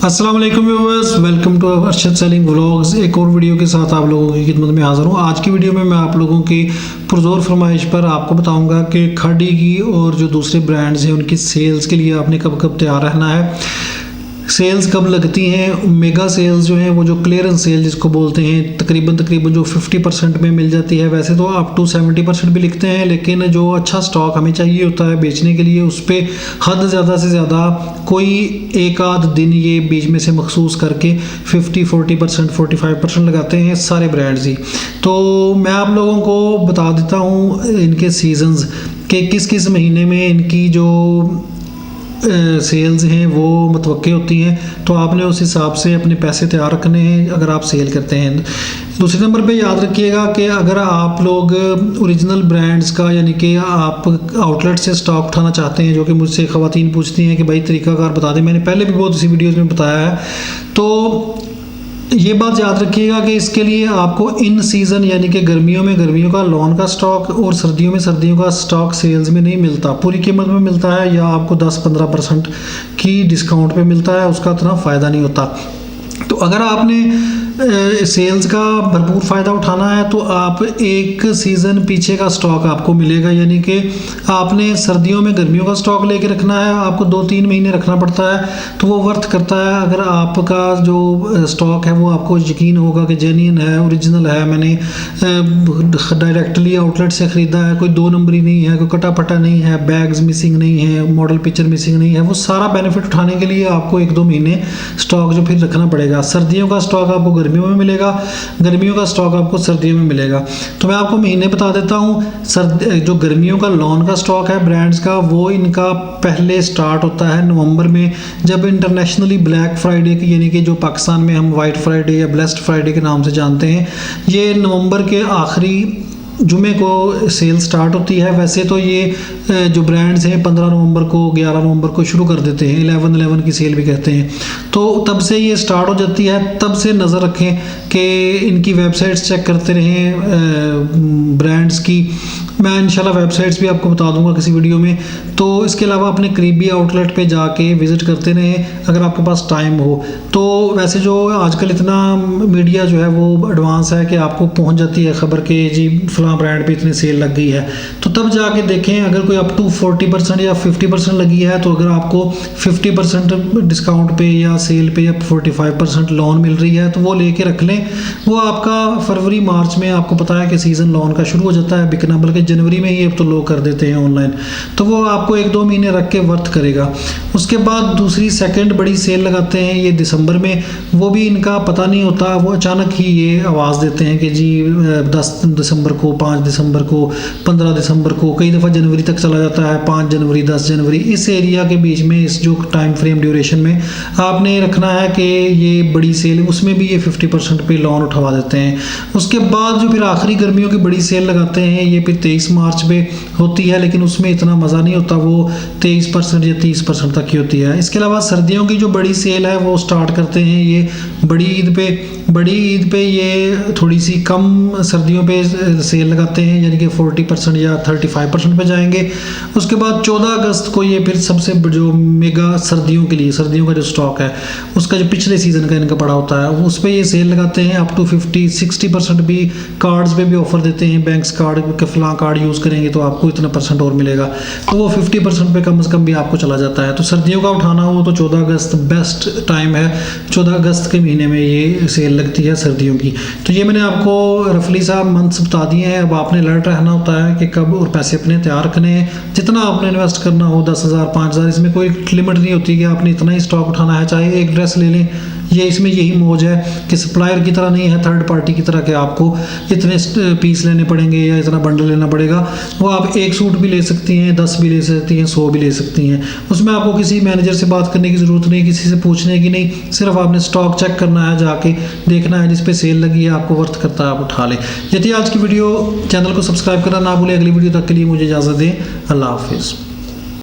अस्सलाम वालेकुम viewers, welcome to Arshad sailing vlogs. एक और वीडियो के साथ आप लोगों की खिदमत में हाज़िर हूँ। आज की वीडियो में मैं आप लोगों की पुरजोर फरमाइश पर आपको बताऊंगा कि खाड़ी की और जो दूसरे ब्रांड्स हैं उनकी सेल्स के लिए आपने कब कब तैयार रहना है, सेल्स कब लगती हैं। मेगा सेल्स जो हैं वो जो क्लियरेंस सेल जिसको बोलते हैं, तकरीबन जो 50% में मिल जाती है। वैसे तो अप टू 70% भी लिखते हैं, लेकिन जो अच्छा स्टॉक हमें चाहिए होता है बेचने के लिए, उस पर हद ज़्यादा से ज़्यादा कोई एक आध दिन ये बीच में से मखसूस करके 40% 45% लगाते हैं सारे ब्रांड्स ही। तो मैं आप लोगों को बता देता हूँ इनके सीजन्स के किस किस महीने में इनकी जो सेल्स हैं वो मतवक्के होती हैं। तो आपने उस हिसाब से अपने पैसे तैयार रखने हैं अगर आप सेल करते हैं। दूसरे नंबर पे याद रखिएगा कि अगर आप लोग ओरिजिनल ब्रांड्स का यानी कि आप आउटलेट से स्टॉक उठाना चाहते हैं, जो कि मुझसे ख़वातीन पूछती हैं कि भाई तरीकाकार बता दें, मैंने पहले भी बहुत सी वीडियोज़ में बताया है। तो ये बात याद रखिएगा कि इसके लिए आपको इन सीज़न यानी कि गर्मियों में गर्मियों का लॉन का स्टॉक और सर्दियों में सर्दियों का स्टॉक सेल्स में नहीं मिलता, पूरी कीमत में मिलता है या आपको 10-15% की डिस्काउंट पे मिलता है। उसका इतना फ़ायदा नहीं होता। तो अगर आपने सेल्स का भरपूर फ़ायदा उठाना है तो आप एक सीज़न पीछे का स्टॉक आपको मिलेगा, यानी कि आपने सर्दियों में गर्मियों का स्टॉक लेके रखना है, आपको 2-3 महीने रखना पड़ता है। तो वो वर्थ करता है अगर आपका जो स्टॉक है वो आपको यकीन होगा कि जेन्युइन है, ओरिजिनल है, मैंने डायरेक्टली आउटलेट से ख़रीदा है, कोई 2 नंबरी नहीं है, कोई कटा फटा नहीं है, बैग्स मिसिंग नहीं है, मॉडल पिक्चर मिसिंग नहीं है। वो सारा बेनिफिट उठाने के लिए आपको 1-2 महीने स्टॉक जो फिर रखना पड़ेगा। सर्दियों का स्टॉक आपको गर्मियों में मिलेगा, गर्मियों का स्टॉक आपको सर्दियों में मिलेगा। तो मैं आपको महीने बता देता हूँ। जो गर्मियों का लॉन का स्टॉक है ब्रांड्स का, वो इनका पहले स्टार्ट होता है नवंबर में, जब इंटरनेशनली ब्लैक फ्राइडे की यानी कि जो पाकिस्तान में हम वाइट फ्राइडे या ब्लेस्ड फ्राइडे के नाम से जानते हैं, ये नवंबर के आखिरी जुमे को सेल स्टार्ट होती है। वैसे तो ये जो ब्रांड्स हैं 15 नवंबर को 11 नवंबर को शुरू कर देते हैं, 11/11 की सेल भी कहते हैं। तो तब से ये स्टार्ट हो जाती है। तब से नज़र रखें कि इनकी वेबसाइट्स चेक करते रहें ब्रांड्स की। मैं इंशाल्लाह वेबसाइट्स भी आपको बता दूंगा किसी वीडियो में। तो इसके अलावा अपने करीबी आउटलेट पे जाके विज़िट करते रहें अगर आपके पास टाइम हो। तो वैसे जो आजकल इतना मीडिया जो है वो एडवांस है कि आपको पहुंच जाती है खबर कि जी फलां ब्रांड पे इतनी सेल लग गई है। तो तब जाके देखें, अगर कोई अप टू 40% या 50% लगी है, तो अगर आपको 50% डिस्काउंट पे या सेल पे या 45% लोन मिल रही है तो वो लेके रख लें। वो आपका फरवरी मार्च में आपको पता है कि सीज़न लोन का शुरू हो जाता है बिकना, बल्कि जनवरी में ही अब तो लोग कर देते हैं ऑनलाइन। तो वो आपको 1-2 महीने रख के वर्थ करेगा। उसके बाद दूसरी सेकंड बड़ी सेल लगाते हैं ये दिसंबर में। वो भी इनका पता नहीं होता, वो अचानक ही ये आवाज़ देते हैं कि जी 10 दिसंबर को, 5 दिसंबर को, 15 दिसंबर को, कई दफ़ा जनवरी तक चला जाता है, 5 जनवरी 10 जनवरी। इस एरिया के बीच में इस जो टाइम फ्रेम ड्यूरेशन में आपने रखना है कि ये बड़ी सेल, उसमें भी ये 50% पे लोन उठवा देते हैं। उसके बाद जो फिर आखिरी गर्मियों की बड़ी सेल लगाते हैं ये फिर 23 मार्च पे होती है, लेकिन उसमें इतना मज़ा नहीं होता, वो 23% या 30% तक की होती है। इसके अलावा सर्दियों की जो बड़ी सेल है वो स्टार्ट करते हैं ये बड़ी ईद पे। बड़ी ईद पे ये थोड़ी सी कम सर्दियों पे सेल लगाते हैं, यानी कि 40% या 35% पे जाएंगे। उसके बाद 14 अगस्त को ये फिर सबसे जो मेगा सर्दियों के लिए, सर्दियों का जो स्टॉक है उसका जो पिछले सीज़न का इनका पड़ा होता है उस पर ये सेल लगाते हैं। अप टू 50-60% भी कार्ड्स पे भी ऑफर देते हैं। बैंक्स कार्ड के फलां कार्ड यूज़ करेंगे तो आपको इतना % और मिलेगा, तो वो 50% पे कम से कम भी आपको चला जाता है। तो सर्दियों का उठाना हो तो 14 अगस्त बेस्ट टाइम है। 14 अगस्त के महीने में ये सेल लगती है सर्दियों की। तो ये मैंने आपको रफली सा मंथ्स बता दिए हैं। अब आपने अलर्ट रहना होता है कि कब और पैसे अपने तैयार रखने हैं। जितना आपने इन्वेस्ट करना हो 10,000 5,000, इसमें कोई लिमिट नहीं होती कि आपने इतना ही स्टॉक उठाना है। चाहे एक ड्रेस ले लें, ये इसमें यही मौज है कि सप्लायर की तरह नहीं है, थर्ड पार्टी की तरह कि आपको इतने पीस लेने पड़ेंगे या इतना बंडल लेना पड़ेगा। वो आप एक सूट भी ले सकती हैं, 10 भी ले सकती हैं, 100 भी ले सकती हैं। उसमें आपको किसी मैनेजर से बात करने की ज़रूरत नहीं, किसी से पूछने की नहीं। सिर्फ आपने स्टॉक चेक करना है, जाके देखना है जिस पे सेल लगी है, आपको वर्थ करता है, आप उठा लें। ये थी आज की वीडियो। चैनल को सब्सक्राइब करना ना भूलें। अगली वीडियो तक के लिए मुझे इजाज़त दें। अल्लाह हाफिज़।